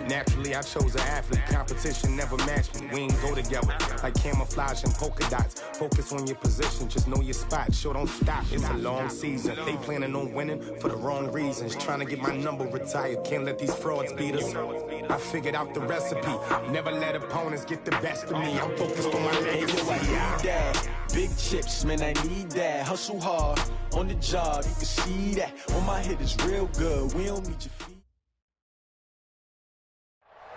Naturally, I chose an athlete. Competition never matched me. We ain't go together like camouflage and polka dots. Focus on your position, just know your spot. Sure, don't stop. It's a long season. They planning on winning for the wrong reasons. Trying to get my number retired. Can't let these frauds beat us. I figured out the recipe. Never let opponents get the best of me. I'm focused on my legacy. Big chips, man, I need that. Hustle hard on the job, you can see that. On my head is real good. We don't need your feet.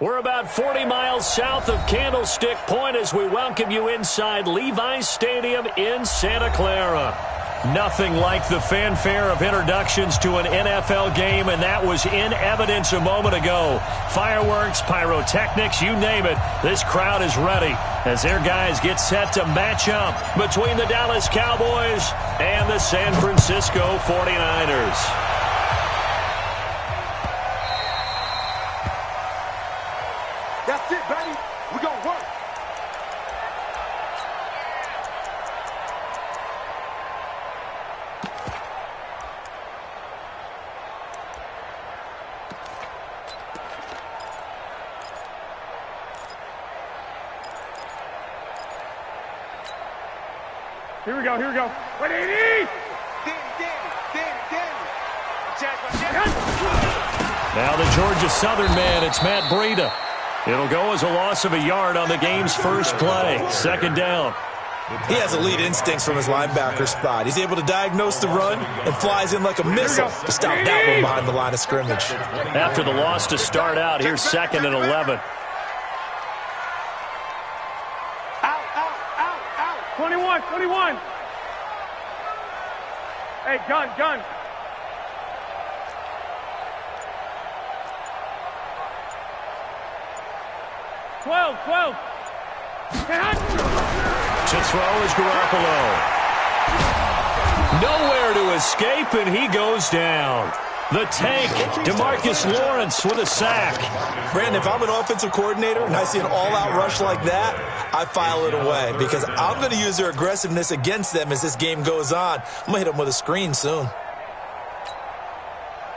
We're about 40 miles south of Candlestick Point as we welcome you inside Levi's Stadium in Santa Clara. Nothing like the fanfare of introductions to an NFL game, and that was in evidence a moment ago. Fireworks, pyrotechnics, you name it. This crowd is ready as their guys get set to match up between the Dallas Cowboys and the San Francisco 49ers. That's it, baby. We're going to work. Here we go, here we go. What it is? Now the Georgia Southern man, it's Matt Breida. It'll go as a loss of a yard on the game's first play. Second down. He has elite instincts from his linebacker spot. He's able to diagnose the run and flies in like a missile to stop that one behind the line of scrimmage. After the loss to start out, here's 2nd and 11. Out. 21. Hey, gun. 12. To throw is Garoppolo. Nowhere to escape, and he goes down. The tank, DeMarcus Lawrence with a sack. Brandon, if I'm an offensive coordinator and I see an all-out rush like that, I file it away because I'm going to use their aggressiveness against them as this game goes on. I'm going to hit them with a screen soon.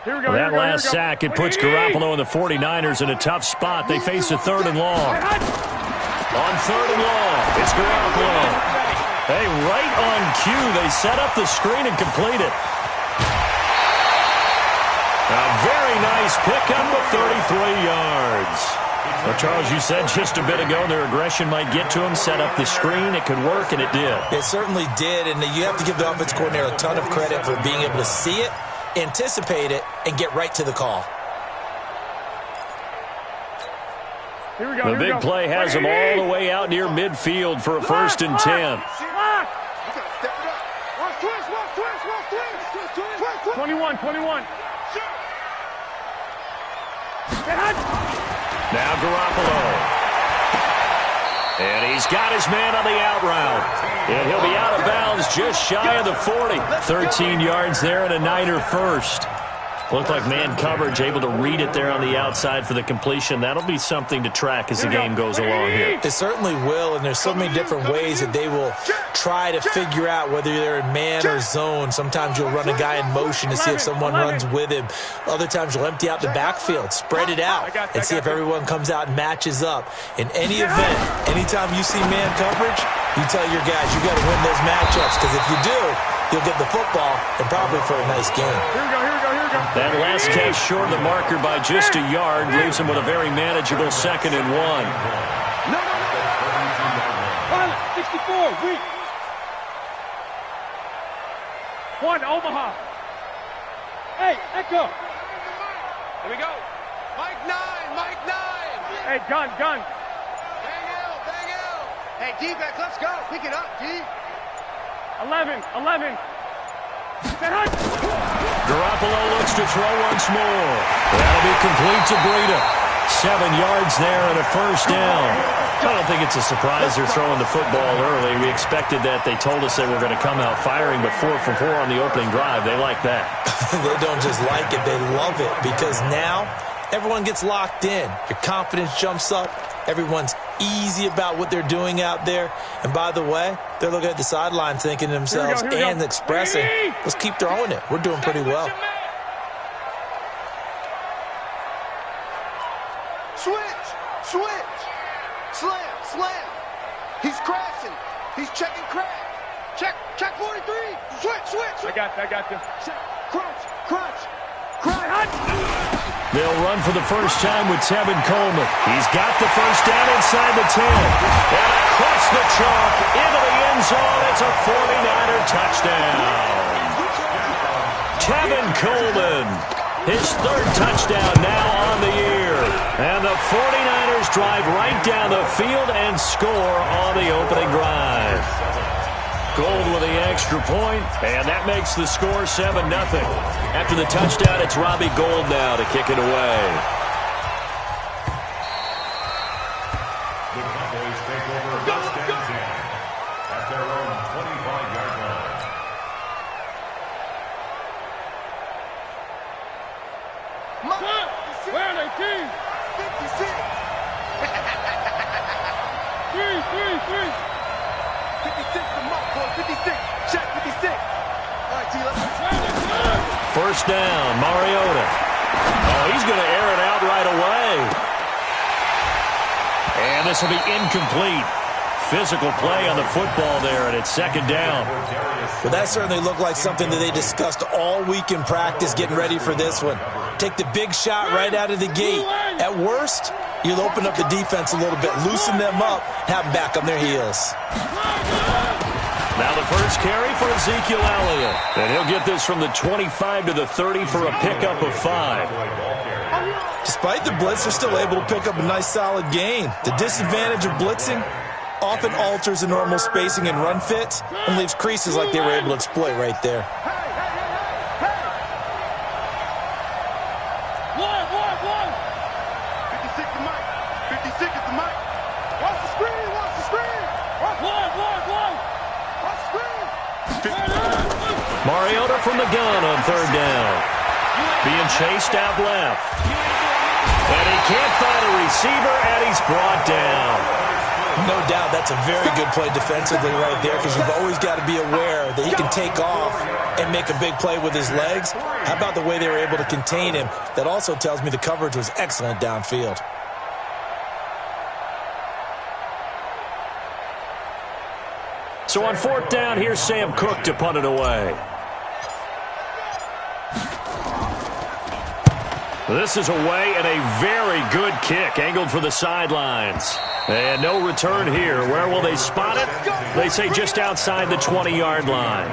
That last sack, it puts Garoppolo and the 49ers in a tough spot. They face a 3rd and long. On 3rd and long, it's Garoppolo. Hey, right on cue, they set up the screen and complete it. A very nice pickup of 33 yards. Well, Charles, you said just a bit ago their aggression might get to him, set up the screen. It could work, and it did. It certainly did, and you have to give the offensive coordinator a ton of credit for being able to see it, anticipate it, and get right to the call. Here we go. The big play has them all the way out near midfield for a 1st and 10. 21. Now Garoppolo. And he's got his man on the out route. And he'll be out of bounds just shy of the 40. 13 yards there and a Niner first. Looked like man coverage, able to read it there on the outside for the completion. That'll be something to track as the game goes along here. It certainly will, and there's so many different ways that they will try to figure out whether they're in man or zone. Sometimes you'll run a guy in motion to see if someone runs with him. Other times you'll empty out the backfield, spread it out, and see if everyone comes out and matches up. In any event, anytime you see man coverage, you tell your guys you got to win those matchups, because if you do, you'll get the football and probably for a nice game. Here we go. That last catch short of the marker by just a yard leaves him with a very manageable 2nd and 1. No. 64, weak. 1, Omaha. Hey, Echo. Here we go. Mike 9. Hey, gun. Bang out. Hey, D-back, let's go. Pick it up, D. 11. Garoppolo looks to throw once more. That'll be complete to Breida. 7 yards there and a 1st down. I don't think it's a surprise they're throwing the football early. We expected that. They told us they were going to come out firing, but 4 for 4 on the opening drive. They like that. They don't just like it, they love it, because now everyone gets locked in. Your confidence jumps up. Everyone's easy about what they're doing out there. And by the way, they're looking at the sideline thinking to themselves and expressing, let's keep throwing it. We're doing pretty well. Switch. Switch. Slam. Slam. He's crashing. He's checking crash. Check 43. Switch. I got you. Check. Crunch. They'll run for the first time with Tevin Coleman. He's got the first down inside the 10. And across the chalk into the end zone. It's a 49er touchdown. Tevin Coleman, his third touchdown now on the year. And the 49ers drive right down the field and score on the opening drive. Gold with the extra point, and that makes the score 7-0. After the touchdown, it's Robbie Gould now to kick it away. The Cowboys take over first and 10 at their own 25-yard line. Where are they, team? 56. 3. 56 to Mark, boy. 56. Check 56. All right, T, let's go. First down, Mariota. Oh, he's going to air it out right away. And this will be incomplete. Physical play on the football there, and it's second down. Well, that certainly looked like something that they discussed all week in practice getting ready for this one. Take the big shot right out of the gate. At worst, you'll open up the defense a little bit, loosen them up, have them back on their heels. Now the first carry for Ezekiel Elliott. And he'll get this from the 25 to the 30 for a pickup of 5. Despite the blitz, they're still able to pick up a nice solid gain. The disadvantage of blitzing often alters the normal spacing and run fits and leaves creases like they were able to exploit right there. One. 56 to Mike. 56 is the Mike. Watch the screen. Watch the screen. One. Watch the screen. Mariota from the gun on third down. Being chased out left. And he can't find a receiver, and he's brought down. No doubt that's a very good play defensively right there, because you've always got to be aware that he can take off and make a big play with his legs. How about the way they were able to contain him? That also tells me the coverage was excellent downfield. So on fourth down, here's Sam Cook to punt it away. This is away and a very good kick, angled for the sidelines. And no return here. Where will they spot it? They say just outside the 20-yard line.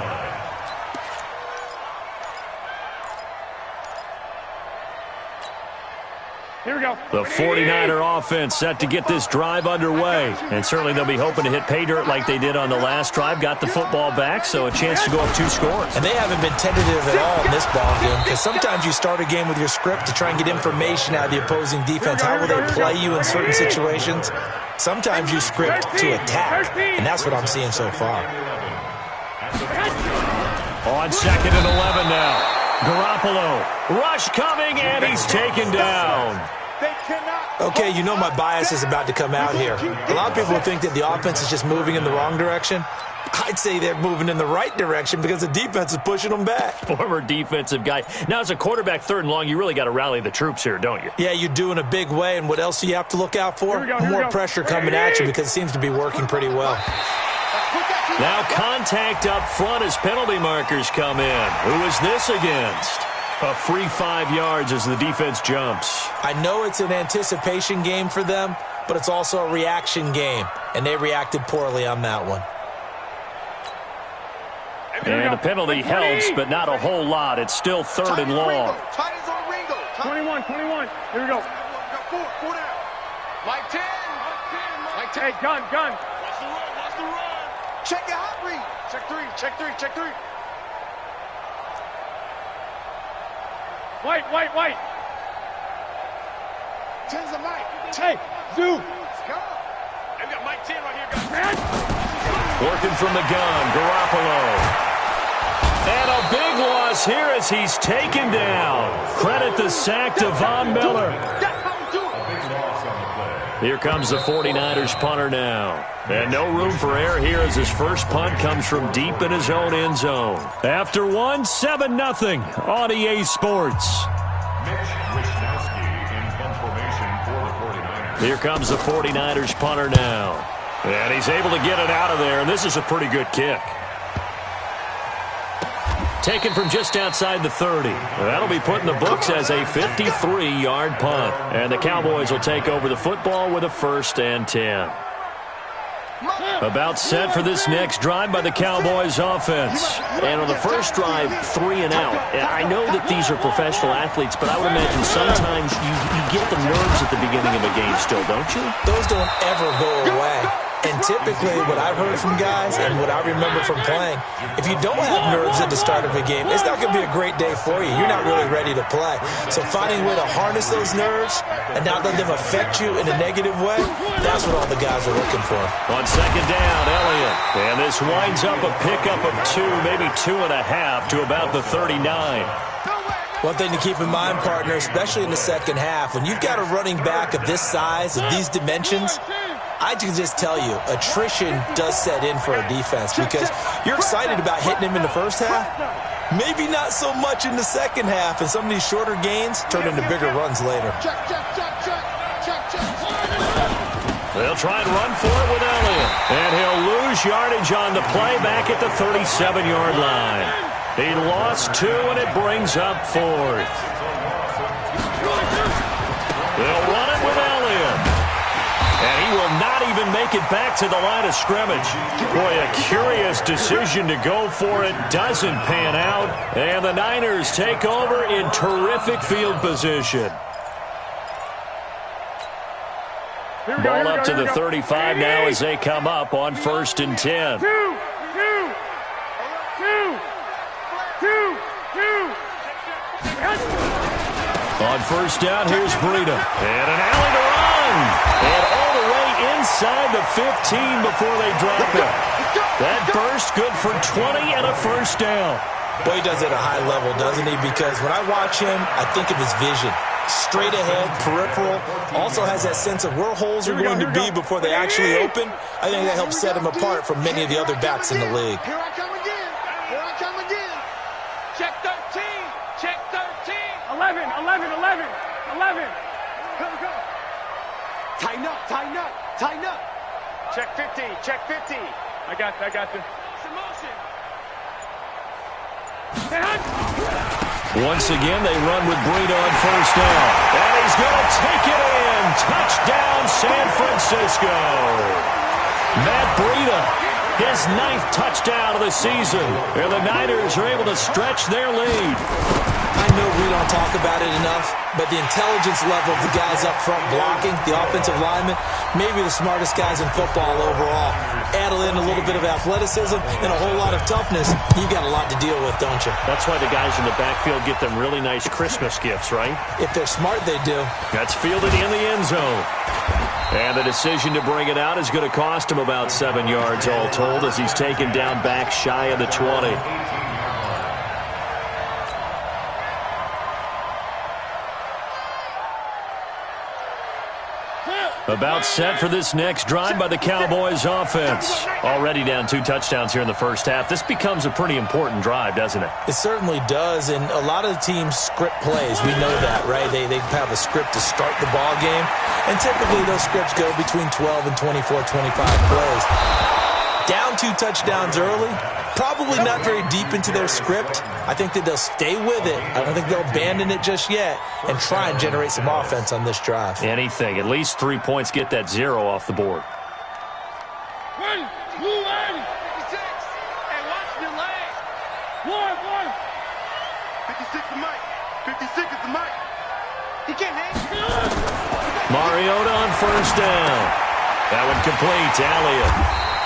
Here we go. The 49er offense set to get this drive underway. And certainly they'll be hoping to hit pay dirt like they did on the last drive. Got the football back, so a chance to go up 2 scores. And they haven't been tentative at all in this ball game, because sometimes you start a game with your script to try and get information out of the opposing defense. How will they play you in certain situations? Sometimes you script to attack, and that's what I'm seeing so far. On second and 11 now. Garoppolo, rush coming, and he's taken down. Okay, you know my bias is about to come out here. A lot of people think that the offense is just moving in the wrong direction. I'd say they're moving in the right direction because the defense is pushing them back. Former defensive guy. Now, as a quarterback, third and long, you really got to rally the troops here, don't you? Yeah, you do in a big way, and what else do you have to look out for? More pressure coming at you, because it seems to be working pretty well. Now contact up front as penalty markers come in. Who is this against? A free 5 yards as the defense jumps. I know it's an anticipation game for them, but it's also a reaction game, and they reacted poorly on that one. And the penalty helps, but not a whole lot. It's still third and long. 21. Here we go. 4 down. Mike 10. Hey, gun. Watch the run. Check your hot read. Check three. White. 10's a Mike. Hey, Zoo. Let's go. I've got Mike 10 right here, guys. Working from the gun, Garoppolo. And a big loss here as he's taken down. Credit the sack to Von Miller. That's how we do it. Here comes the 49ers punter now. And no room for error here as his first punt comes from deep in his own end zone. After one, 7-0 on EA Sports. Mitch Wishnowsky in punt formation for the 49ers. Here comes the 49ers punter now. And he's able to get it out of there, and this is a pretty good kick. Taken from just outside the 30. That'll be put in the books as a 53-yard punt. And the Cowboys will take over the football with a 1st and 10. About set for this next drive by the Cowboys offense. And on the first drive, 3 and out. I know that these are professional athletes, but I would imagine sometimes you get the nerves at the beginning of a game still, don't you? Those don't ever go away. And typically what I've heard from guys and what I remember from playing, if you don't have nerves at the start of a game, it's not going to be a great day for you. You're not really ready to play. So finding a way to harness those nerves and not let them affect you in a negative way, that's what all the guys are looking for. On second down, Elliott. And this winds up a pickup of 2, maybe 2.5 to about the 39. One thing to keep in mind, partner, especially in the second half, when you've got a running back of this size, of these dimensions, I can just tell you, attrition does set in for a defense because you're excited about hitting him in the first half. Maybe not so much in the second half, and some of these shorter gains turn into bigger runs later. They'll try and run for it with Elliott. And he'll lose yardage on the play back at the 37-yard line. He lost 2, and it brings up 4th. They'll run it with Elliott. And he will not even make it back to the line of scrimmage. Boy, a curious decision to go for it. Doesn't pan out. And the Niners take over in terrific field position. Ball up to the 35 now as they come up on 1st and 10. Two. On 1st down, here's Breida. And an alley to run. And all the way inside the 15 before they drop it. That burst good for 20 and a 1st down. Boy, he does it at a high level, doesn't he? Because when I watch him, I think of his vision. Straight ahead, peripheral. Also has that sense of where holes are going to be before they actually open. I think that helps set him apart from many of the other backs in the league. Here I come again. Check 13. Check 13. 11. Tighten up. Check 50. I got this. Some motion. Once again, they run with Breida on 1st down. And he's going to take it in. Touchdown, San Francisco. Matt Breida, his 9th touchdown of the season. And the Niners are able to stretch their lead. I know we don't talk about it enough, but the intelligence level of the guys up front blocking, the offensive linemen, maybe the smartest guys in football overall. Add in a little bit of athleticism and a whole lot of toughness, you've got a lot to deal with, don't you? That's why the guys in the backfield get them really nice Christmas gifts, right? If they're smart, they do. That's fielded in the end zone. And the decision to bring it out is going to cost him about 7 yards all told as he's taken down back shy of the 20. About set for this next drive by the Cowboys offense. Already down 2 touchdowns here in the first half. This becomes a pretty important drive, doesn't it? It certainly does, and a lot of the teams script plays. We know that, right? They have a script to start the ball game, and typically those scripts go between 12 and 24, 25 plays. Down 2 touchdowns early, probably not very deep into their script. I think that they'll stay with it. I don't think they'll abandon it just yet and try and generate some offense on this drive. Anything. At least 3 points, get that 0 off the board. 1, 2, 1. 56. Hey, watch the leg. 1. 56 is Mike. 56 is the Mike. He can't hang. Mariota on 1st down. That one complete to Elliott.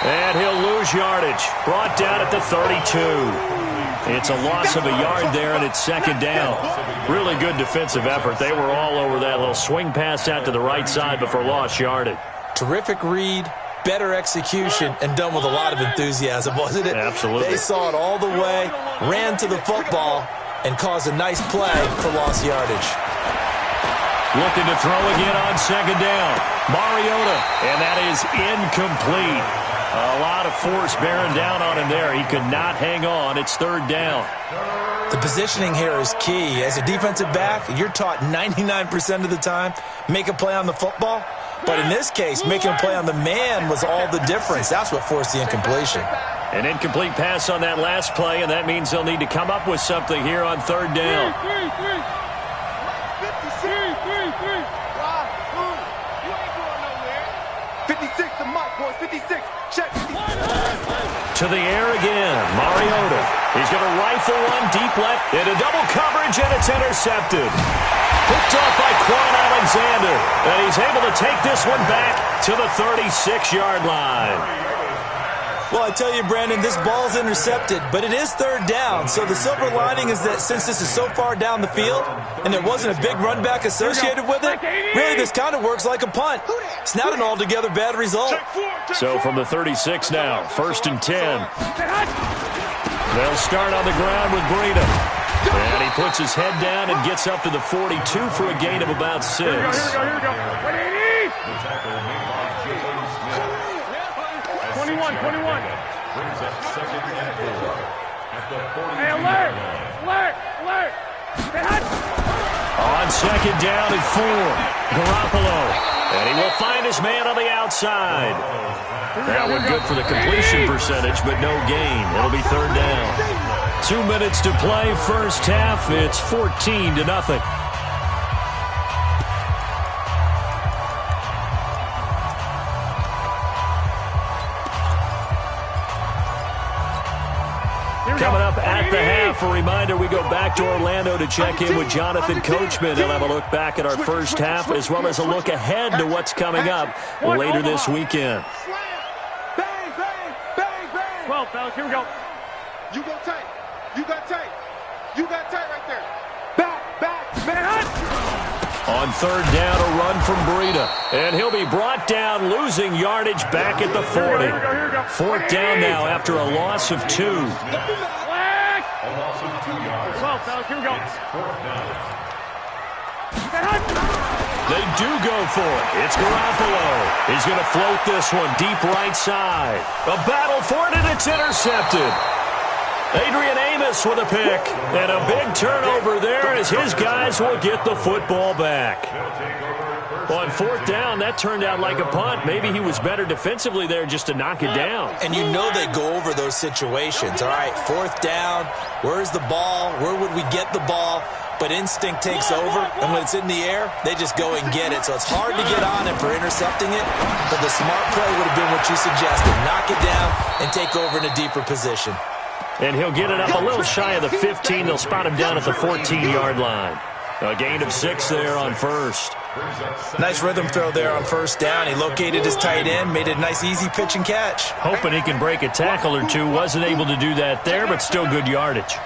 And he'll lose yardage. Brought down at the 32. It's a loss of a yard there, and it's 2nd down. Really good defensive effort. They were all over that little swing pass out to the right side before lost yardage. Terrific read, better execution, and done with a lot of enthusiasm, wasn't it? Absolutely. They saw it all the way, ran to the football, and caused a nice play for lost yardage. Looking to throw again on 2nd down. Mariota, and that is incomplete. A lot of force bearing down on him there. He could not hang on. It's 3rd down. The positioning here is key. As a defensive back, you're taught 99% of the time, make a play on the football. But in this case, making a play on the man was all the difference. That's what forced the incompletion. An incomplete pass on that last play, and that means they'll need to come up with something here on third down. 56 to Mike, boys. 56. Check. 56. To the air again. Mariota. He's going to rifle one deep left into double coverage, and it's intercepted. Picked off by Quan Alexander. And he's able to take this one back to the 36-yard line. Well, I tell you, Brandon, this ball's intercepted, but it is third down. So the silver lining is that since this is so far down the field and there wasn't a big run back associated with it, really this kind of works like a punt. It's not an altogether bad result. So from the 36 now, 1st and 10. They'll start on the ground with Breida. And he puts his head down and gets up to the 42 for a gain of about 6. Here we go. 21. Brings up 2nd and 4 at the 40. Hey, alert! On 2nd down and 4, Garoppolo. And he will find his man on the outside. That one good for the completion percentage, but no gain. It'll be third down. 2 minutes to play, first half. It's 14-0. Coming up at the half, a reminder, we go back to Orlando to check in with Jonathan Coachman. He'll have a look back at our first half as well as a look ahead to what's coming up later this weekend. Bang, bang, bang, bang. 12, fellas, here we go. You go tight. You got tight. You got tight right there. Back, man. On third down, a run from Breida. And he'll be brought down, losing yardage back at the 40. Here we go. 4th down now after a loss of 2. A loss of 2 yards. 12, fellas, here we go. 4th down. They do go for it. It's Garoppolo. He's going to float this one deep right side. A battle for it, and it's intercepted. Adrian Amos with a pick. And a big turnover there as his guys will get the football back. On 4th down, that turned out like a punt. Maybe he was better defensively there just to knock it down. And you know they go over those situations. All right, 4th down, where's the ball? Where would we get the ball? But instinct takes over, and when it's in the air, they just go and get it. So it's hard to get on him for intercepting it, but the smart play would have been what you suggested. Knock it down and take over in a deeper position. And he'll get it up a little shy of the 15. They'll spot him down at the 14-yard line. A gain of 6 there on first. Nice rhythm throw there on 1st down. He located his tight end, made a nice easy pitch and catch. Hoping he can break a tackle or two. Wasn't able to do that there, but still good yardage.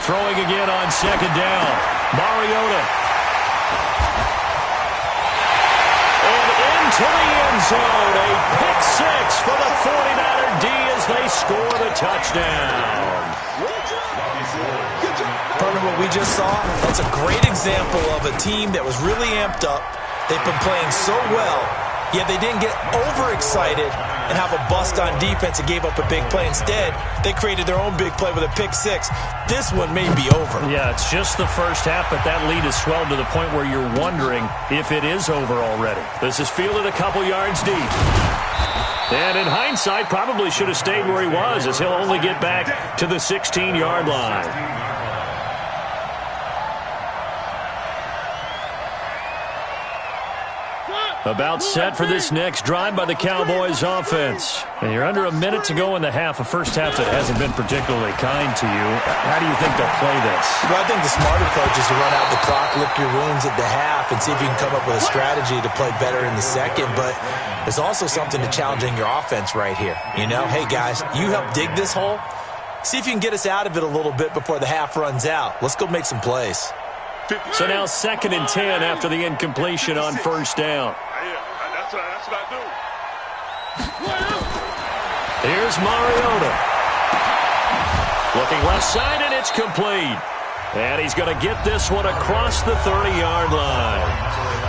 Throwing again on 2nd down. Mariota. And into the end zone. A pick 6 for the 49er D as they score the touchdown. Partner, what we just saw, that's a great example of a team that was really amped up. They've been playing so well, yet they didn't get overexcited and have a bust on defense and gave up a big play. Instead, they created their own big play with a pick 6. This one may be over. Yeah, it's just the first half, but that lead has swelled to the point where you're wondering if it is over already. This is fielded a couple yards deep. And in hindsight, probably should have stayed where he was, as he'll only get back to the 16-yard line. About set for this next drive by the Cowboys offense. And you're under a minute to go in the half, a first half that hasn't been particularly kind to you. How do you think they'll play this? Well, I think the smart approach is to run out the clock, lick your wounds at the half, and see if you can come up with a strategy to play better in the second. But there's also something to challenging your offense right here. You know, hey, guys, you help dig this hole. See if you can get us out of it a little bit before the half runs out. Let's go make some plays. So now 2nd and 10 after the incompletion on 1st down. That's what I do. Here's Mariota. Looking left side, and it's complete. And he's going to get this one across the 30-yard line.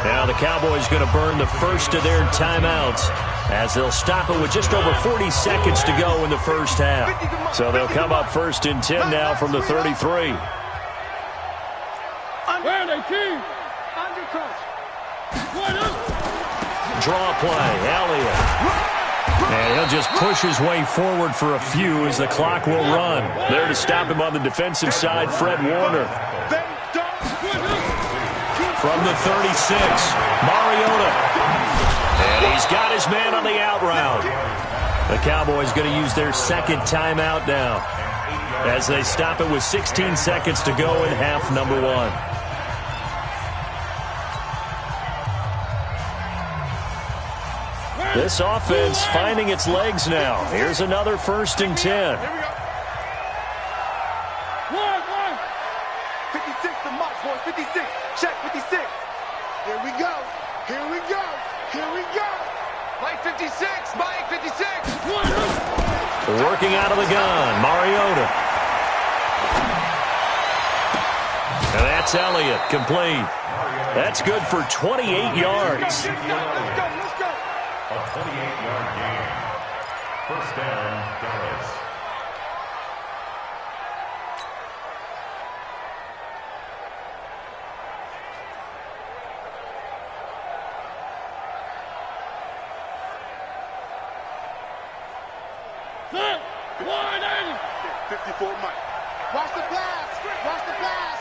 Now the Cowboys going to burn the first of their timeouts as they'll stop it with just over 40 seconds to go in the first half. So they'll come up 1st and 10 now from the 33. Where are they, team? Under touch. Draw play, Elliott. And he'll just push his way forward for a few as the clock will run. There to stop him on the defensive side, Fred Warner. From the 36, Mariota. And he's got his man on the out route. The Cowboys going to use their second timeout now as they stop it with 16 seconds to go in half number 1. This offense finding its legs now. Here's another 1st and 10. Here we go. 56 to Mox, boys. 56. Check 56. Here we go. Here we go. Here we go. Mike 56. Mike 56. Working out of the gun, Mariota. And that's Elliott, complete. That's good for 28 yards. Let's go. A 28-yard gain. First down, Dallas. Set. 180. 54 Mike. Watch the pass. Watch the pass.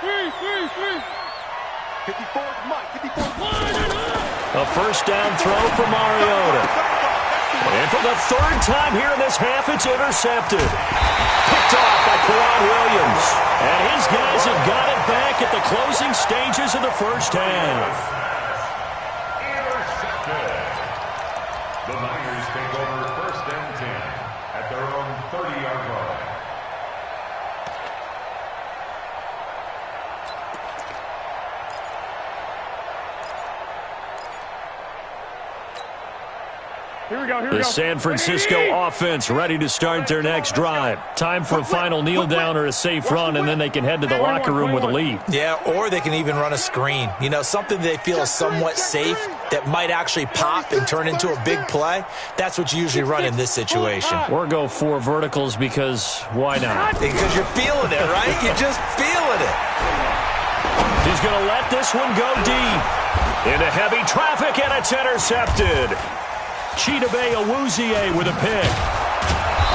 Three. 54 Mike. 54. A first down throw for Mariota. And for the 3rd time here in this half, it's intercepted. Picked off by Quran Williams. And his guys have got it back at the closing stages of the first half. Intercepted. The Niners take over 1st and 10 at their own 30-yard line. Here we go. The San Francisco offense ready to start their next drive. Time for a final kneel down or a safe run, and then they can head to the locker room with a lead. Yeah, or they can even run a screen. You know, something they feel is somewhat safe that might actually pop and turn into a big play. That's what you usually run in this situation. Or go 4 verticals because why not? Because you're feeling it, right? You're just feeling it. He's going to let this one go deep. Into heavy traffic, and it's intercepted. Chidobe Awuzie with a pick.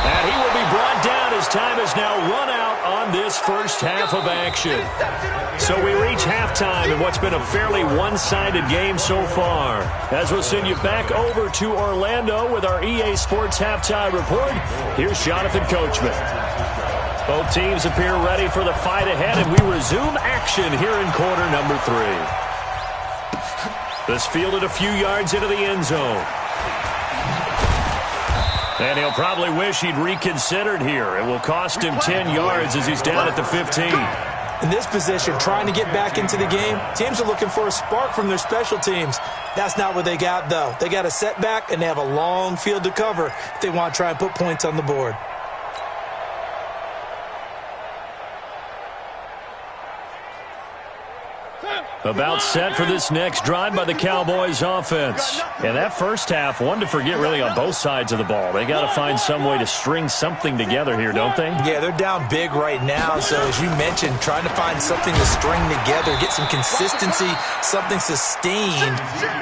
And he will be brought down as time has now run out on this first half of action. So we reach halftime in what's been a fairly one-sided game so far. As we'll send you back over to Orlando with our EA Sports Halftime Report, here's Jonathan Coachman. Both teams appear ready for the fight ahead, and we resume action here in quarter number 3. This fielded a few yards into the end zone. And he'll probably wish he'd reconsidered here. It will cost him 10 yards as he's down at the 15. In this position, trying to get back into the game, teams are looking for a spark from their special teams. That's not what they got, though. They got a setback, and they have a long field to cover if they want to try and put points on the board. About set for this next drive by the Cowboys offense. And that first half, one to forget really on both sides of the ball. They got to find some way to string something together here, don't they? Yeah, they're down big right now. So as you mentioned, trying to find something to string together, get some consistency, something sustained,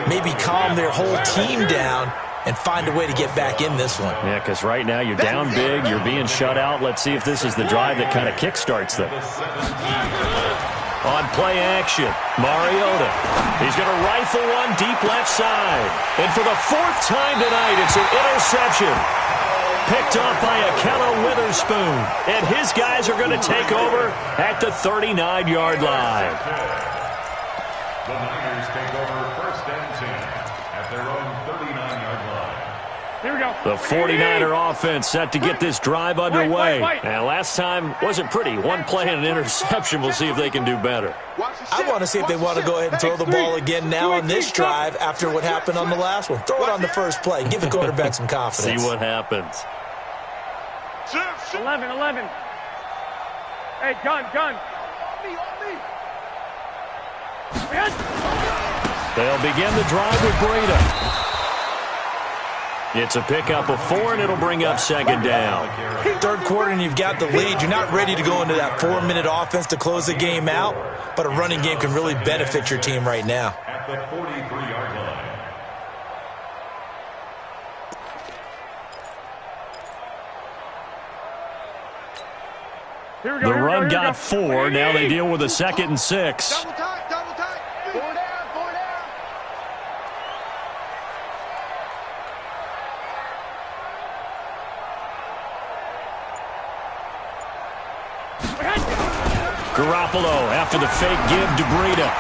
maybe calm their whole team down and find a way to get back in this one. Yeah, because right now you're down big, you're being shut out. Let's see if this is the drive that kind of kickstarts them. On play action, Mariota. He's going to rifle one deep left side. And for the 4th time tonight, it's an interception. Picked off by Akello Witherspoon. And his guys are going to take over at the 39-yard line. The Niners take over 1st and 10 at their own 39-yard line. Here we go. The 49er offense set to get this drive underway. And last time wasn't pretty. One play and an interception. We'll see if they can do better. I want to see if they want to go ahead and throw the ball again now on this drive after what happened on the last one. Throw it on the first play. Give the quarterback some confidence. See what happens. 11. Hey, gun. They'll begin the drive with Breida. It's a pickup of 4, and it'll bring up second down. Third quarter, and you've got the lead. You're not ready to go into that 4-minute offense to close the game out, but a running game can really benefit your team right now. At the 43-yard line. Here we go. The run got 4. Now they deal with a 2nd and 6. Double time, double time. 4 down, 4 down. Garoppolo after the fake give to Breida.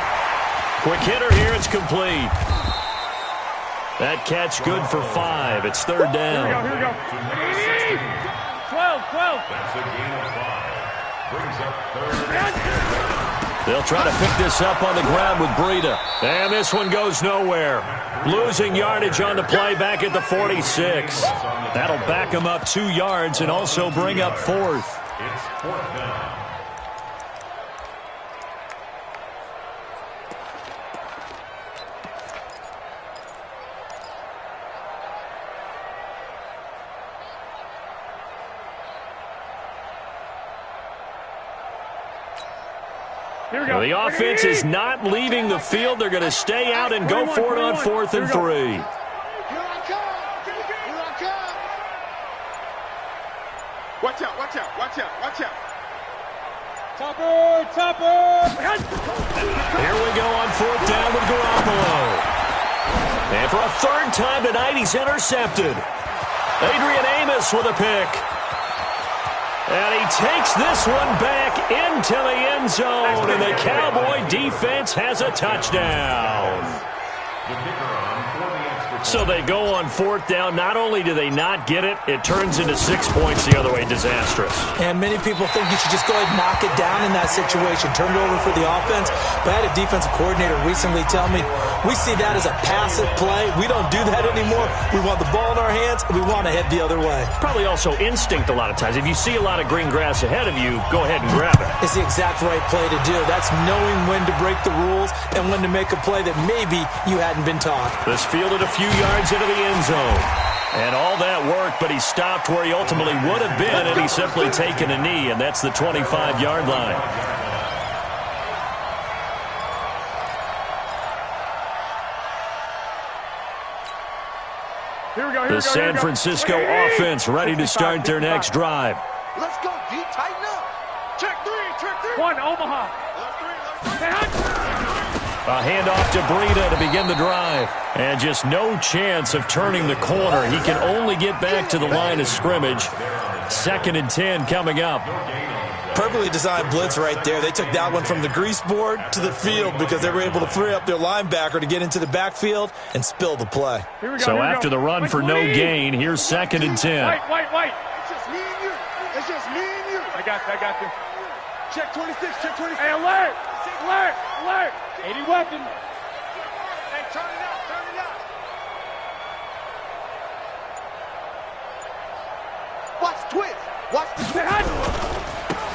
Quick hitter here. It's complete. That catch good for 5. It's third down. Here we go. 12. That's a gain of 5. Brings up third. They'll try to pick this up on the ground with Breida. And this one goes nowhere. Losing yardage on the play back at the 46. That'll back them up 2 yards and also bring up 4th. It's 4th down. Here we go. The offense is not leaving the field. They're going to stay out and go for it on 4th and 3. Here I come. Here I come. Watch out, watch out, watch out, watch out. Topper. Here we go on 4th down with Garoppolo. And for a 3rd time tonight, he's intercepted. Adrian Amos with a pick. And he takes this one back into the end zone, and the Cowboy defense has a touchdown. The kicker on for the extra point. So they go on 4th down. Not only do they not get it, it turns into 6 points the other way. Disastrous. And many people think you should just go ahead and knock it down in that situation. Turn it over for the offense. But I had a defensive coordinator recently tell me, we see that as a passive play. We don't do that anymore. We want the ball in our hands, and we want to head the other way. Probably also instinct a lot of times. If you see a lot of green grass ahead of you, go ahead and grab it. It's the exact right play to do. That's knowing when to break the rules and when to make a play that maybe you hadn't been taught. This fielded a few yards into the end zone. And all that worked, but he stopped where he ultimately would have been, and he's simply taken a knee, and that's the 25-yard line. The San Francisco offense ready to start their next drive. Let's go, D. Tighten up. Check 3. 1, Omaha. A handoff to Breida to begin the drive. And just no chance of turning the corner. He can only get back to the line of scrimmage. 2nd and 10 coming up. Perfectly designed blitz right there. They took that one from the grease board to the field because they were able to free up their linebacker to get into the backfield and spill the play. So after the run for no gain, here's 2nd and 10. White. It's just me and you. It's just me and you. I got you. Check 26, check 26. Hey, alert. 80 weapon. Hey, turn it up. Watch the twist. Watch the twist.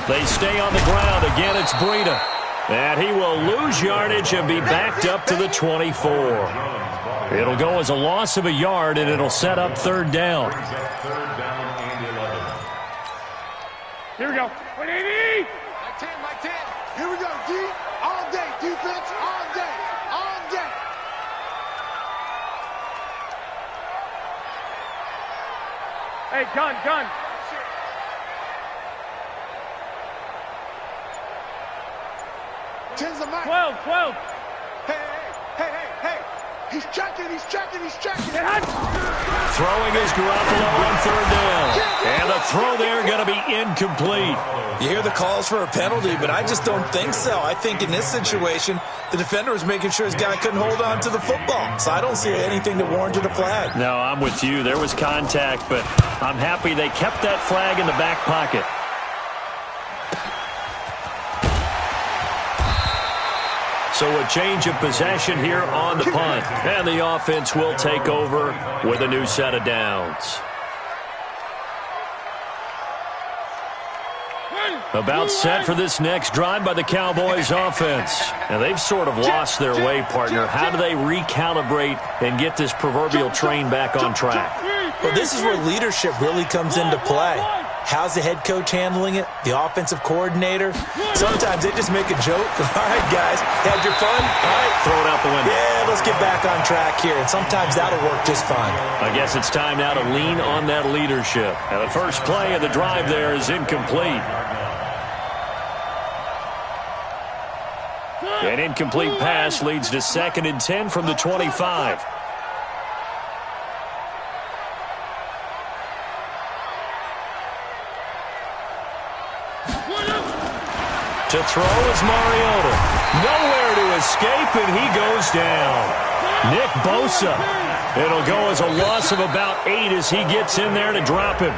They stay on the ground. Again, it's Breida. And he will lose yardage and be backed up to the 24. It'll go as a loss of a yard, and it'll set up 3rd down. Brings up 3rd down and 11. Here we go. 180. Like 10. Here we go, D. All day. Defense, all day. All day. Hey, gun. 10's a mark. 12. Hey. He's checking. Throwing is Garoppolo on 3rd down. And the throw there going to be incomplete. You hear the calls for a penalty, but I just don't think so. I think in this situation, the defender was making sure his guy couldn't hold on to the football. So I don't see anything that warranted a flag. No, I'm with you. There was contact, but I'm happy they kept that flag in the back pocket. So a change of possession here on the punt. And the offense will take over with a new set of downs. About set for this next drive by the Cowboys offense. And they've sort of lost their way, partner. How do they recalibrate and get this proverbial train back on track? Well, this is where leadership really comes into play. How's the head coach handling it? The offensive coordinator? Sometimes they just make a joke. All right, guys, had your fun? All right, throw it out the window. Yeah, let's get back on track here. And sometimes that'll work just fine. I guess it's time now to lean on that leadership. And the first play of the drive there is incomplete. An incomplete pass leads to 2nd and 10 from the 25. To throw is Mariota. Nowhere to escape, and he goes down. Nick Bosa. It'll go as a loss of about 8 as he gets in there to drop him.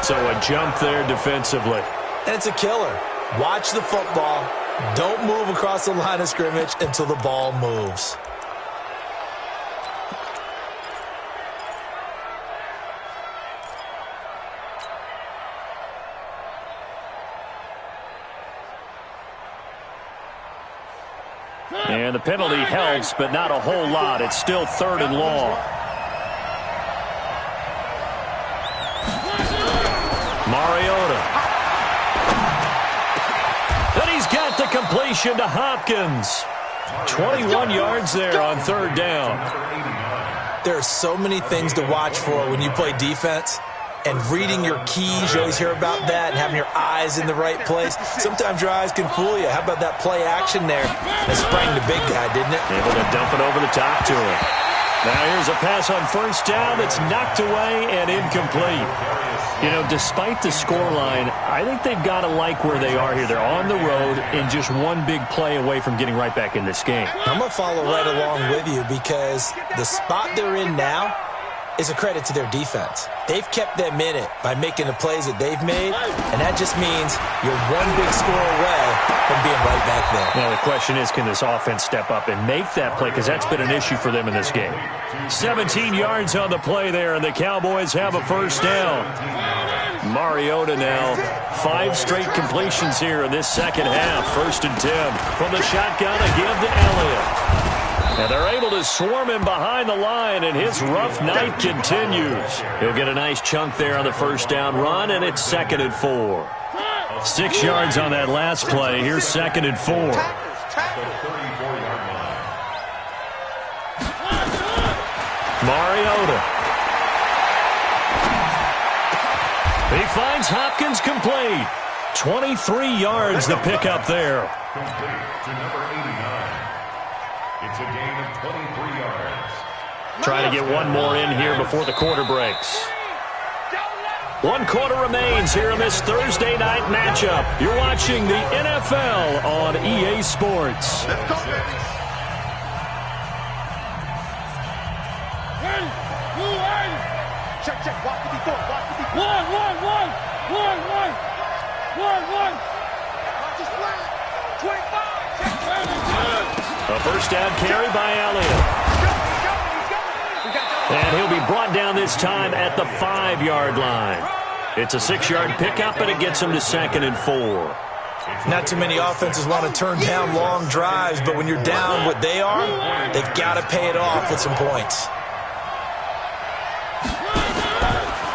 So a jump there defensively. And it's a killer. Watch the football. Don't move across the line of scrimmage until the ball moves. And the penalty helps, but not a whole lot. It's still 3rd and long. Mariota. Then he's got the completion to Hopkins. 21 yards there on 3rd down. There are so many things to watch for when you play defense. And reading your keys, you always hear about that, and having your eyes in the right place. Sometimes your eyes can fool you. How about that play action there? That sprang the big guy, didn't it? Able to dump it over the top to him. Now here's a pass on 1st down that's knocked away and incomplete. You know, despite the scoreline, I think they've got to like where they are here. They're on the road and just one big play away from getting right back in this game. I'm going to follow right along with you because the spot they're in now is a credit to their defense. They've kept them in it by making the plays that they've made, and that just means you're one big score away from being right back there. Now, the question is, can this offense step up and make that play? Because that's been an issue for them in this game. 17 yards on the play there, and the Cowboys have a 1st down. Mariota now, 5 straight completions here in this 2nd half. 1st and 10 from the shotgun, a give to Elliott. And they're able to swarm him behind the line, and his rough night continues. He'll get a nice chunk there on the 1st down run, and it's 2nd and 4. 6 yards on that last play. Here's 2nd and 4. Mariota. He finds Hopkins complete. 23 yards the pickup there. Complete to number 89. It's a gain of 23 yards. Trying to get one more in here before the quarter breaks. 1 quarter remains here in this Thursday night matchup. You're watching the NFL on EA Sports. Let's go, baby. Check, check. Walk 54. Walk 54. One. Just flat. 25. Check. A 1st down carry by Elliott. And he'll be brought down this time at the 5-yard line. It's a 6-yard pickup, and it gets him to 2nd and 4. Not too many offenses want to turn down long drives, but when you're down what they are, they've got to pay it off with some points.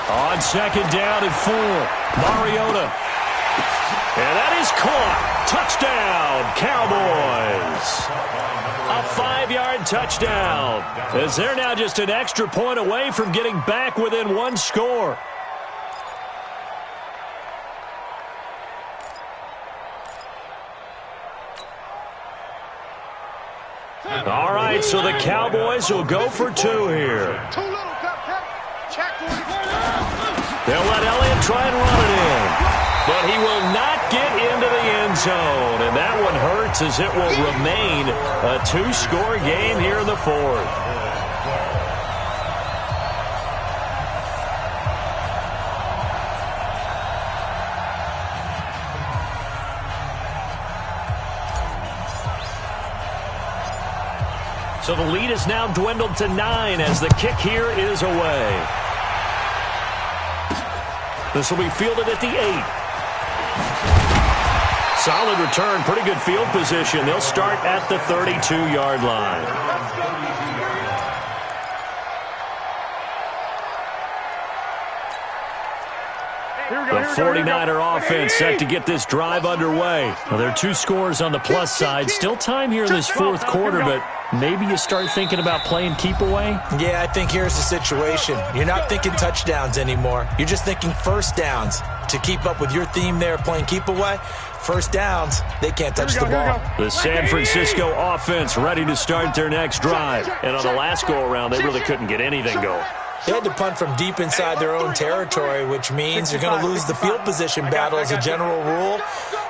On 2nd down and 4, Mariota. And that is caught. Touchdown, Cowboys. A 5-yard touchdown. As they're now just an extra point away from getting back within 1 score. All right, so the Cowboys will go for 2 here. Too little, check. They'll let Elliott try and run it in. But he will not get into the end zone. And that one hurts as it will remain a 2-score game here in the 4th. So the lead is now dwindled to 9 as the kick here is away. This will be fielded at the 8. Solid return, pretty good field position. They'll start at the 32-yard line. The 49er offense set to get this drive underway. Well, there are 2 scores on the plus side. Still time here in this fourth quarter, but maybe you start thinking about playing keep away? Yeah, I think here's the situation. You're not thinking touchdowns anymore. You're just thinking first downs. To keep up with your theme there, playing keep away, first downs, they can't touch the ball. The San Francisco offense ready to start their next drive. And on the last go-around, they really couldn't get anything going. They had to punt from deep inside their own territory, which means you're going to lose the field position battle as a general rule.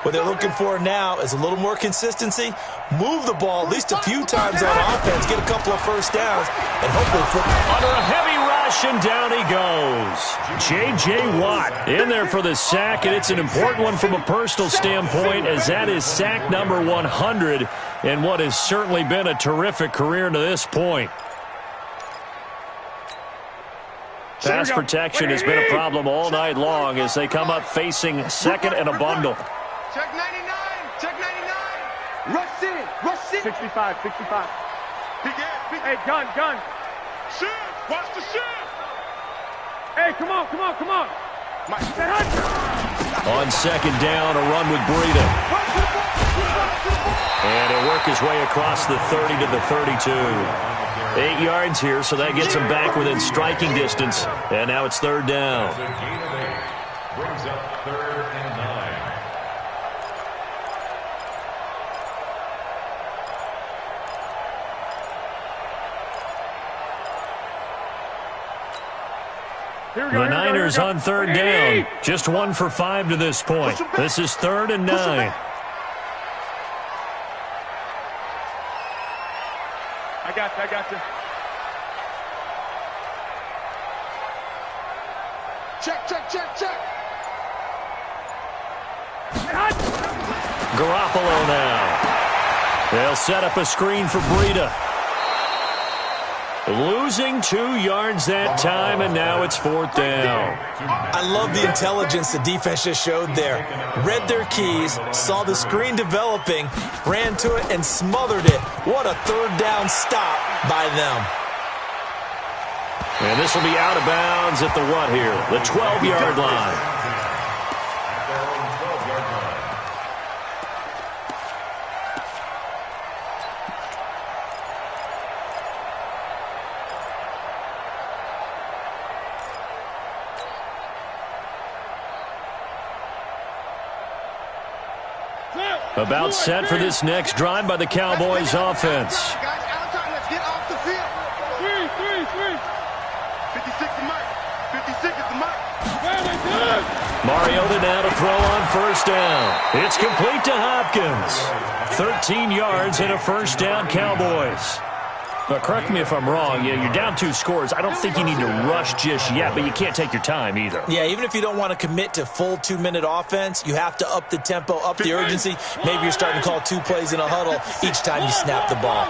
What they're looking for now is a little more consistency, move the ball at least a few times on offense, get a couple of first downs, and hopefully flip. Under a heavy rush, and down he goes. J.J. Watt in there for the sack, and it's an important one from a personal standpoint, as that is sack number 100 in what has certainly been a terrific career to this point. Pass protection has been a problem all night long as they come up facing second and a bundle. Check 99. Check 99. Rush in. Rush in. 65. Hey, gun. Shoot. Watch the shoot. Hey, come on. On second down, a run with Breida. And he'll work his way across the 30 to the 32. 8 yards here, so that gets him back within striking distance. And now it's third down. Brings up 3rd and 9. The Niners on third down. Just 1 for 5 to this point. This is 3rd and 9. I got you. Check. Garoppolo now. They'll set up a screen for Breida. Losing 2 yards that time, and now it's 4th down. I love the intelligence the defense just showed there. Read their keys, saw the screen developing, ran to it, and smothered it. What a third down stop by them. And this will be out of bounds at the what here? The 12-yard line. About set for this next drive by the Cowboys offense. Guys, out of time. Let's get off the field. 3. 56 is Mike. 56 is the Mike. Mariota now to throw on first down. It's complete to Hopkins. 13 yards and a first down, Cowboys. But correct me if I'm wrong. Yeah, you're down 2 scores. I don't think you need to rush just yet, but you can't take your time either. Yeah, even if you don't want to commit to full 2-minute offense, you have to up the tempo, up the urgency. Maybe you're starting to call 2 plays in a huddle each time you snap the ball.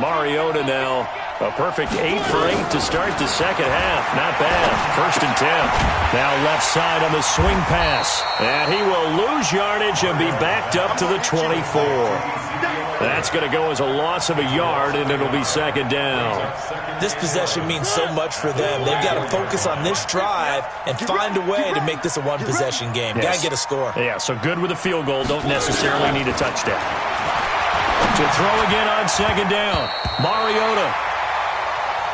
Mariota now, a perfect 8 for 8 to start the second half. Not bad. 1st and 10. Now left side on the swing pass. And he will lose yardage and be backed up to the 24. That's going to go as a loss of a yard, and it'll be second down. This possession means so much for them. They've got to focus on this drive and find a way to make this a one-possession game. Got to get a score. Yeah, so good with a field goal. Don't necessarily need a touchdown. To throw again on second down. Mariota.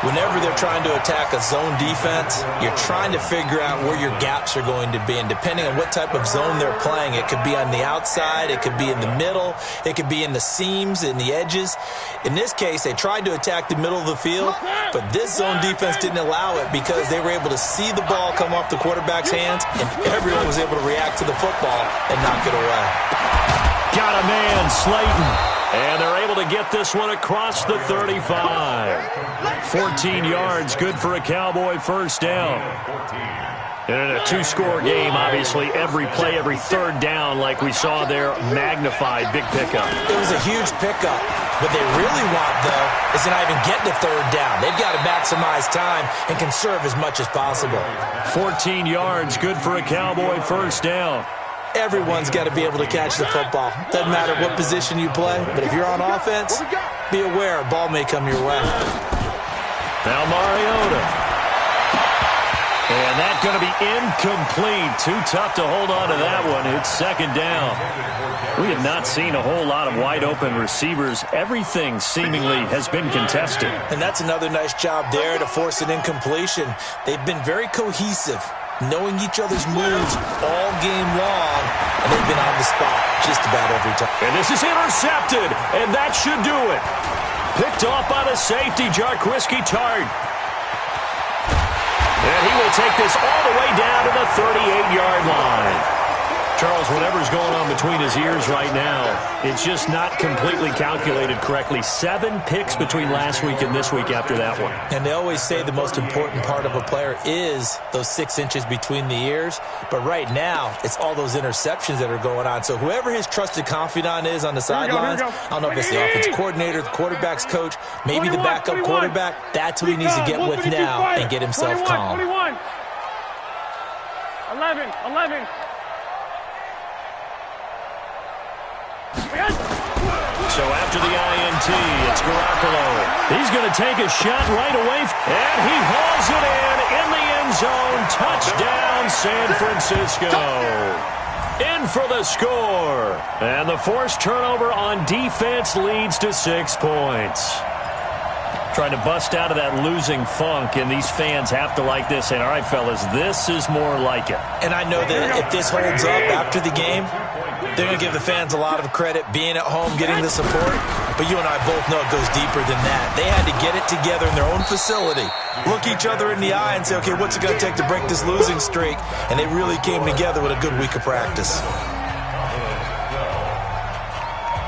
Whenever they're trying to attack a zone defense, you're trying to figure out where your gaps are going to be. And depending on what type of zone they're playing, it could be on the outside, it could be in the middle, it could be in the seams, in the edges. In this case, they tried to attack the middle of the field, but this zone defense didn't allow it because they were able to see the ball come off the quarterback's hands, and everyone was able to react to the football and knock it away. Got a man, Slayton. And they're able to get this one across the 35. 14 yards, good for a Cowboy first down. And in a 2-score game, obviously, every play, every third down, like we saw there, magnified, big pickup. It was a huge pickup. What they really want, though, is to not even get to third down. They've got to maximize time and conserve as much as possible. 14 yards, good for a Cowboy first down. Everyone's got to be able to catch the football. Doesn't matter what position you play, but if you're on offense, be aware a ball may come your way. Now Mariota. And that's going to be incomplete. Too tough to hold on to that one. It's second down. We have not seen a whole lot of wide-open receivers. Everything seemingly has been contested. And that's another nice job there to force an incompletion. They've been very cohesive, knowing each other's moves all game long, and they've been on the spot just about every time. And this is intercepted, and that should do it. Picked off by the safety, Jarquiski Tart. And he will take this all the way down to the 38-yard line. Charles, whatever's going on between his ears right now, it's just not completely calculated correctly. 7 picks between last week and this week after that one. And they always say the most important part of a player is those 6 inches between the ears. But right now, it's all those interceptions that are going on. So whoever his trusted confidant is on the sidelines, I don't know if it's the offensive coordinator, the quarterback's coach, maybe the backup quarterback, that's who he needs to get with now and get himself calm. 11. So after the INT, it's Garoppolo. He's going to take a shot right away, and he hauls it in the end zone. Touchdown, San Francisco. In for the score. And the forced turnover on defense leads to 6 points. Trying to bust out of that losing funk, and these fans have to like this. And all right, fellas, this is more like it. And I know that if this holds up after the game, they're going to give the fans a lot of credit, being at home, getting the support. But you and I both know it goes deeper than that. They had to get it together in their own facility, look each other in the eye and say, okay, what's it going to take to break this losing streak? And they really came together with a good week of practice.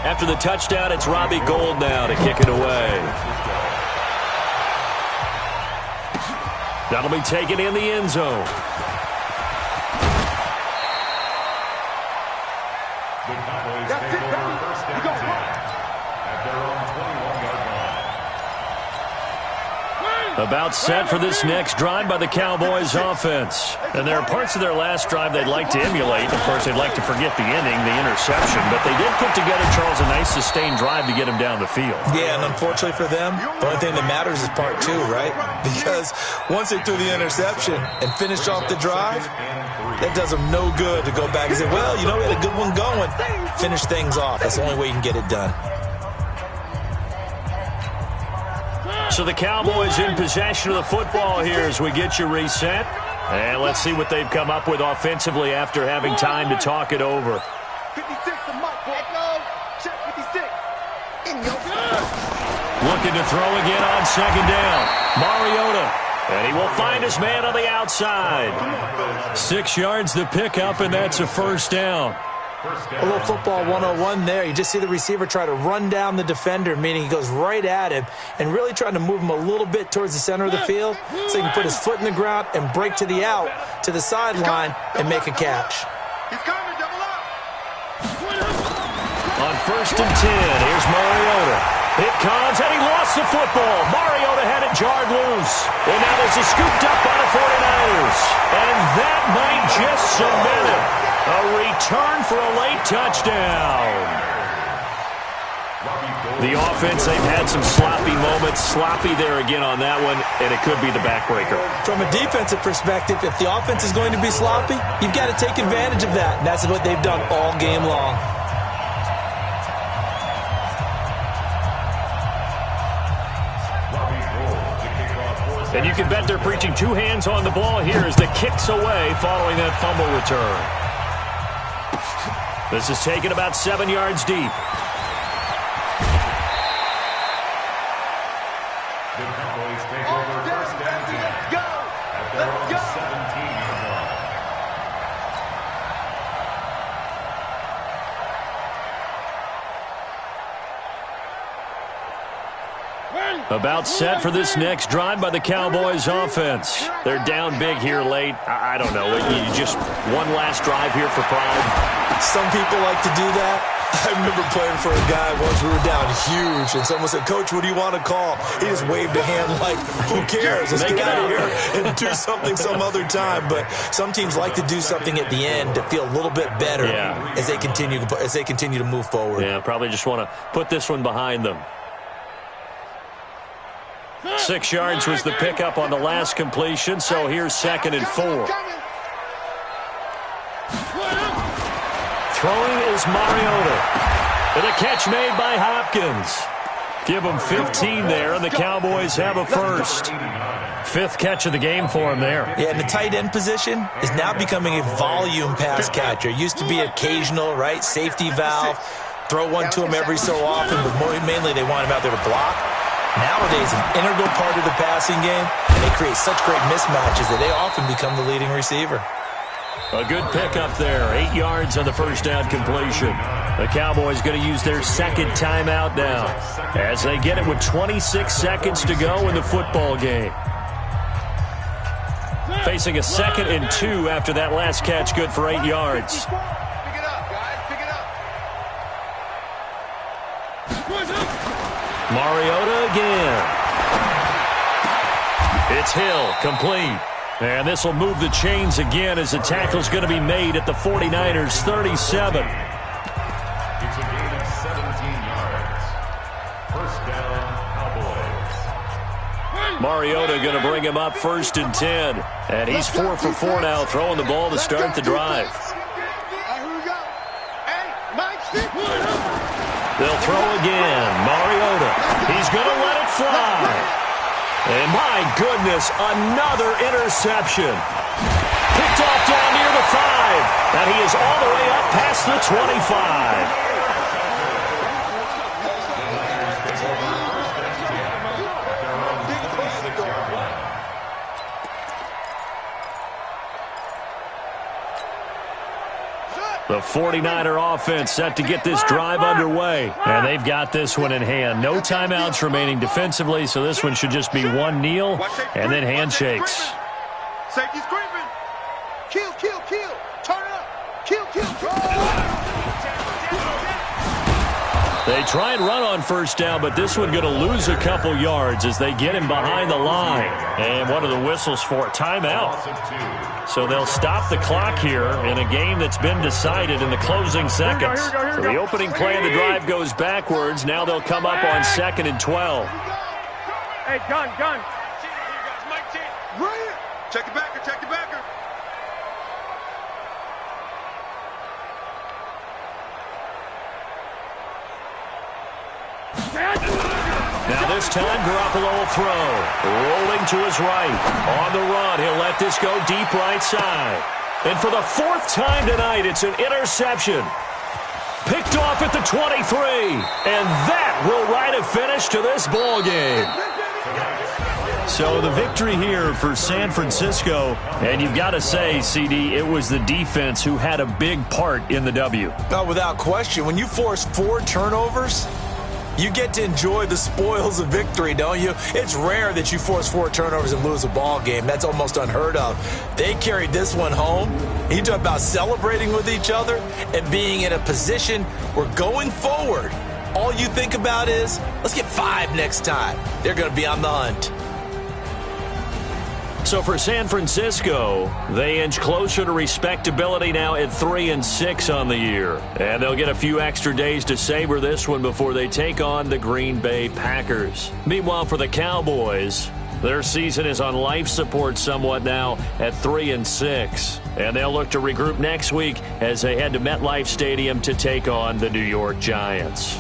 After the touchdown, it's Robbie Gould now to kick it away. That'll be taken in the end zone. The Cowboys take over first and 10 at their own 21-yard line. About set for this next drive by the Cowboys offense. And there are parts of their last drive they'd like to emulate. Of course, they'd like to forget the inning, the interception. But they did put together, Charles, a nice sustained drive to get him down the field. Yeah, and unfortunately for them, the only thing that matters is part 2, right? Because once they threw the interception and finished off the drive, that does them no good to go back and say, well, you know, we had a good one going. Finish things off. That's the only way you can get it done. So the Cowboys in possession of the football here as we get you reset. And let's see what they've come up with offensively after having time to talk it over. 56 to Mike. Check 56. Looking to throw again on second down. Mariota. And he will find his man on the outside. 6 yards to pick up, and that's a first down. A little football 101 there. You just see the receiver try to run down the defender, meaning he goes right at him and really trying to move him a little bit towards the center of the field so he can put his foot in the ground and break to the out, to the sideline, and make a catch. He's coming, double up. On first and 10, here's Mariota. It comes, and he lost the football. Mariota had it jarred loose. And now this is scooped up by the 49ers. And that might just cement it. A return for a late touchdown. The offense, they've had some sloppy moments. Sloppy there again on that one, and it could be the backbreaker. From a defensive perspective, if the offense is going to be sloppy, you've got to take advantage of that. And that's what they've done all game long. And you can bet they're preaching 2 hands on the ball here as the kick's away following that fumble return. This is taken about 7 yards deep. The Cowboys take over first and 10 at their own 17-yard line. About set for this next drive by the Cowboys offense. They're down big here late. I don't know. You just one last drive here for pride. Some people like to do that. I remember playing for a guy once. We were down huge, and someone said, Coach, what do you want to call? He just waved a hand like, who cares? Let's get out of here and do something some other time. But some teams like to do something at the end to feel a little bit better as they continue to move forward. Yeah, probably just want to put this one behind them. 6 yards was the pickup on the last completion, so here's 2nd and 4. Throwing is Mariota. And a catch made by Hopkins. Give him 15 there, and the Cowboys have a first. 5th catch of the game for him there. Yeah, and the tight end position is now becoming a volume pass catcher. It used to be occasional, right? Safety valve. Throw one to him every so often, but mainly they want him out there to block. Nowadays, an integral part of the passing game, and they create such great mismatches that they often become the leading receiver. A good pickup there. 8 yards on the first down completion. The Cowboys going to use their 2nd timeout now as they get it with 26 seconds to go in the football game. Facing a 2nd and 2 after that last catch, good for 8 yards. Pick it up, guys. Pick it up. Mariota again. It's Hill, complete. And this will move the chains again as the tackle's going to be made at the 49ers' 37. It's a gain of 17 yards. First down, Cowboys. Mariota going to bring him up 1st and 10. And he's 4 for 4 now, throwing the ball to start the drive. They'll throw again. Mariota. He's going to let it fly. And my goodness, another interception. Picked off down near the 5. And he is all the way up past the 25. The 49er offense set to get this drive underway. And they've got this one in hand. No timeouts remaining defensively, so this one should just be one kneel and then handshakes. Safety's creeping. Kill. Turn it up. Kill. They try and run on first down, but this one going to lose a couple yards as they get him behind the line. And one of the whistles for timeout. So they'll stop the clock here in a game that's been decided in the closing seconds. So the opening play of the drive goes backwards. Now they'll come up on 2nd and 12. Hey, gun. Right here. Check the backer. Now this time, Garoppolo will throw. Rolling to his right. On the run, he'll let this go deep right side. And for the 4th time tonight, it's an interception. Picked off at the 23. And that will write a finish to this ball game. So the victory here for San Francisco. And you've got to say, CD, it was the defense who had a big part in the W. No, without question. When you force 4 turnovers, you get to enjoy the spoils of victory, don't you? It's rare that you force 4 turnovers and lose a ball game. That's almost unheard of. They carried this one home. You talk about celebrating with each other and being in a position where going forward, all you think about is, let's get 5 next time. They're going to be on the hunt. So for San Francisco, they inch closer to respectability now at 3-6 on the year. And they'll get a few extra days to savor this one before they take on the Green Bay Packers. Meanwhile, for the Cowboys, their season is on life support somewhat now at 3-6. And they'll look to regroup next week as they head to MetLife Stadium to take on the New York Giants.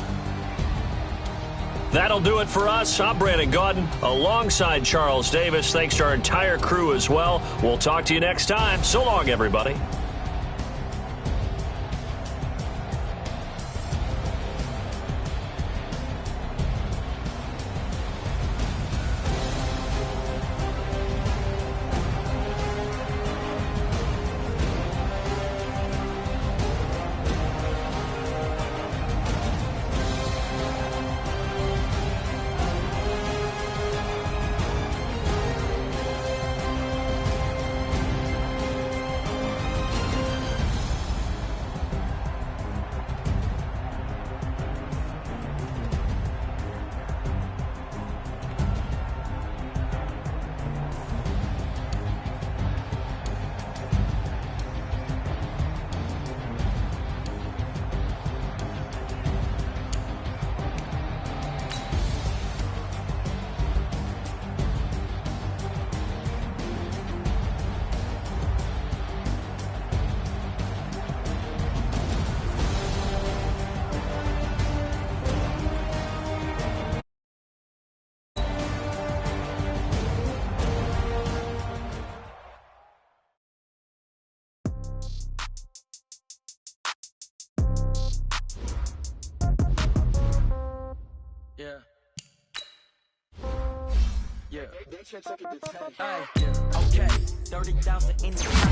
That'll do it for us. I'm Brandon Gaudin alongside Charles Davis. Thanks to our entire crew as well. We'll talk to you next time. So long, everybody. Yeah. Okay, 30,000 in the